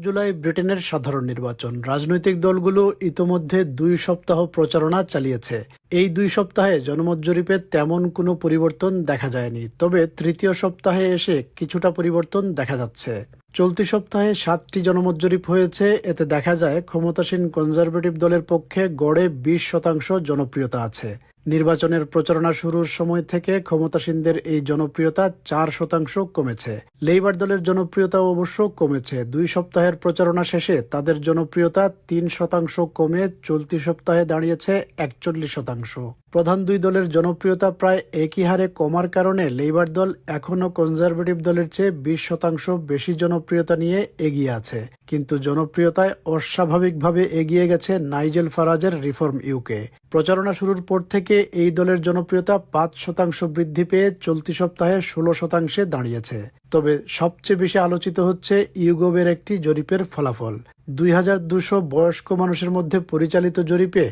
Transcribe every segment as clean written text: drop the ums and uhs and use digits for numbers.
জুলাই ব্রিটেনের সাধারণ নির্বাচন। রাজনৈতিক দলগুলো ইতোমধ্যে 2 সপ্তাহ প্রচারণা চালিয়েছে। এই 2 সপ্তাহে জনমত জরিপে তেমন কোনো পরিবর্তন দেখা যায়নি, তবে তৃতীয় সপ্তাহে এসে কিছুটা পরিবর্তন দেখা যাচ্ছে। চলতি সপ্তাহে 7টি জনমত জরিপ হয়েছে। এতে দেখা যায় ক্ষমতাসীন কনজারভেটিভ দলের পক্ষে গড়ে 20% জনপ্রিয়তা আছে। নির্বাচনের প্রচারণা শুরুর সময় থেকে ক্ষমতাসীনদের এই জনপ্রিয়তা 4% কমেছে। লেবার দলের জনপ্রিয়তা অবশ্য কমেছে। 2 সপ্তাহের প্রচারণা শেষে তাদের জনপ্রিয়তা 3% কমে চলতি সপ্তাহে দাঁড়িয়েছে 41%। প্রধান 2 দলের জনপ্রিয়তা প্রায় একই হারে কমার কারণে লেবার দল এখনও কনজারভেটিভ দলের চেয়ে 20% বেশি জনপ্রিয়তা নিয়ে এগিয়ে আছে। কিন্তু জনপ্রিয়তায় অস্বাভাবিকভাবে এগিয়ে গেছে নাইজেল ফারাজের রিফর্ম ইউকে। প্রচারণা শুরুর পর থেকে এই দলের জনপ্রিয়তা 5% বৃদ্ধি পেয়ে চলতি সপ্তাহে 16% দাঁড়িয়েছে। তবে সবচেয়ে বেশি আলোচিত হচ্ছে ইউগোবের একটি জরিপের ফলাফল। 2200 বয়স্ক মানুষের মধ্যে পরিচালিত জরিপে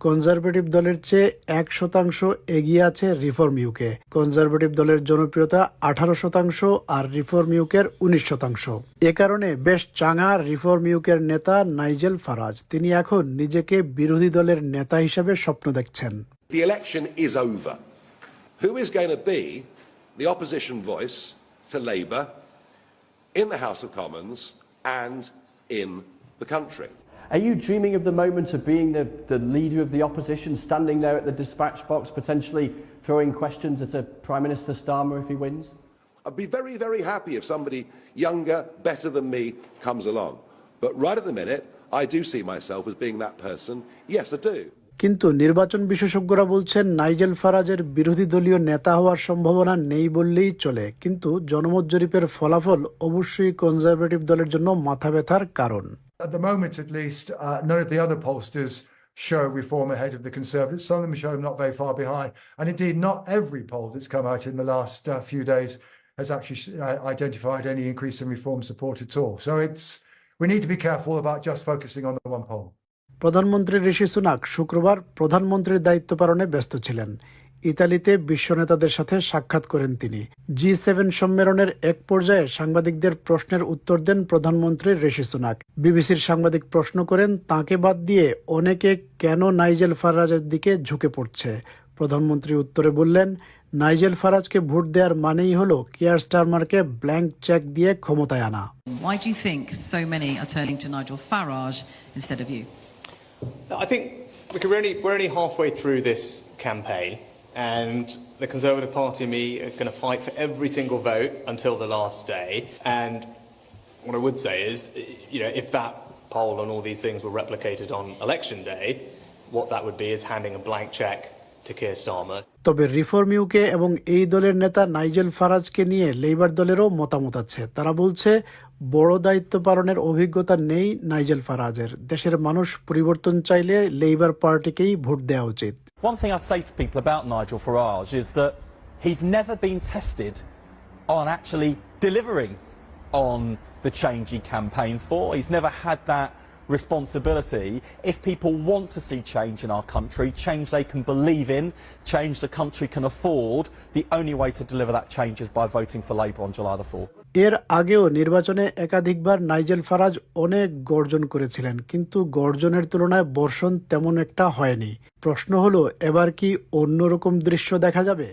কনজারভেটিভ দলের চেয়ে 1% এগিয়ে আছে রিফর্ম ইউকে। কনজারভেটিভ দলের জনপ্রিয়তা 18% আর রিফর্ম ইউকের 19%। এ কারণে বেশ চাঙা রিফর্ম ইউকের নেতা নাইজেল ফারাজ। তিনি এখন নিজেকে বিরোধী দলের নেতা হিসেবে স্বপ্ন দেখছেন। The election is over. Who is going to be the opposition voice to Labour in the House of Commons and in the country? Are you dreaming of the moment of being the leader of the opposition, standing there at the dispatch box, potentially throwing questions at a Prime Minister Starmer if he wins? I'd be very, very happy if somebody younger, better than me comes along. But right at the minute, I do see myself as being that person. Yes, I do. কিন্তু নির্বাচন বিশেষজ্ঞরা বলছেন Nigel ফারাজের বিরোধী দলীয় নেতা হওয়ার সম্ভাবনা নেই বললেই চলে। কিন্তু জনমত জরিপের ফলাফল অবশ্যই কনজারভেটিভ দলের জন্য মাথা ব্যথার কারণ। At the moment, at least, none of the other pollsters show reform ahead of the Conservatives. Some of them show them not very far behind. And indeed, not every poll that's come out in the last few days has actually identified any increase in reform support at all. So we need to be careful about just focusing on the one poll. প্রধানমন্ত্রী ঋষি Sunak শুক্রবার প্রধানমন্ত্রীর দায়িত্ব পালনে ব্যস্ত ছিলেন। ইতালিতে বিশ্ব নেতাদের সাথে সাক্ষাৎ করেন তিনি। G7 সম্মেলনের এক পর্যায়ে সাংবাদিকদের প্রশ্নের উত্তর দেন প্রধানমন্ত্রী ঋষি সুনাক। বিবিসির সাংবাদিক প্রশ্ন করেন, তাঁকে বাদ দিয়ে অনেকে কেন নাইজেল ফারাজের দিকে ঝুঁকে পড়ছে। প্রধানমন্ত্রী উত্তরে বললেন, নাইজেল ফারাজকে ভোট দেওয়ার মানেই হলো কিয়ার স্টারমারকে ব্ল্যাঙ্ক চেক দিয়ে ক্ষমতায় আনা। Why do you think so many are turning to Nigel Farage instead of you? I think we're only halfway through this campaign, and the Conservative Party and me are going to fight for every single vote until the last day. And what I would say is, if that poll and all these things were replicated on election day, what that would be is handing a blank check to Keir Starmer. তবে reform UK এবং এই দলের নেতা Nigel ফারাজকে নিয়ে labour দলেরও মতামত আছে। তারা বলছে, বড় দায়িত্ব পালনের অভিজ্ঞতা নেই নাইজেল ফারাজের। দেশের মানুষ পরিবর্তন চাইলে লেবার পার্টিকেই ভোট দেওয়া উচিত। One thing I'd say to people about Nigel Farage is that he's never been tested on actually delivering on the change he campaigns for. He's never had that responsibility. If people want to see change in our country, change they can believe in, change the country can afford, the only way to deliver that change is by voting for Labour on July the 4th. এর আগেও নির্বাচনে একাধিকবার Nigel Faraz অনেক গর্জন করেছিলেন, কিন্তু গর্জনের তুলনায় বর্ষণ তেমন একটা হয়নি। প্রশ্ন হলো, এবার কি অন্যরকম দৃশ্য দেখা যাবে?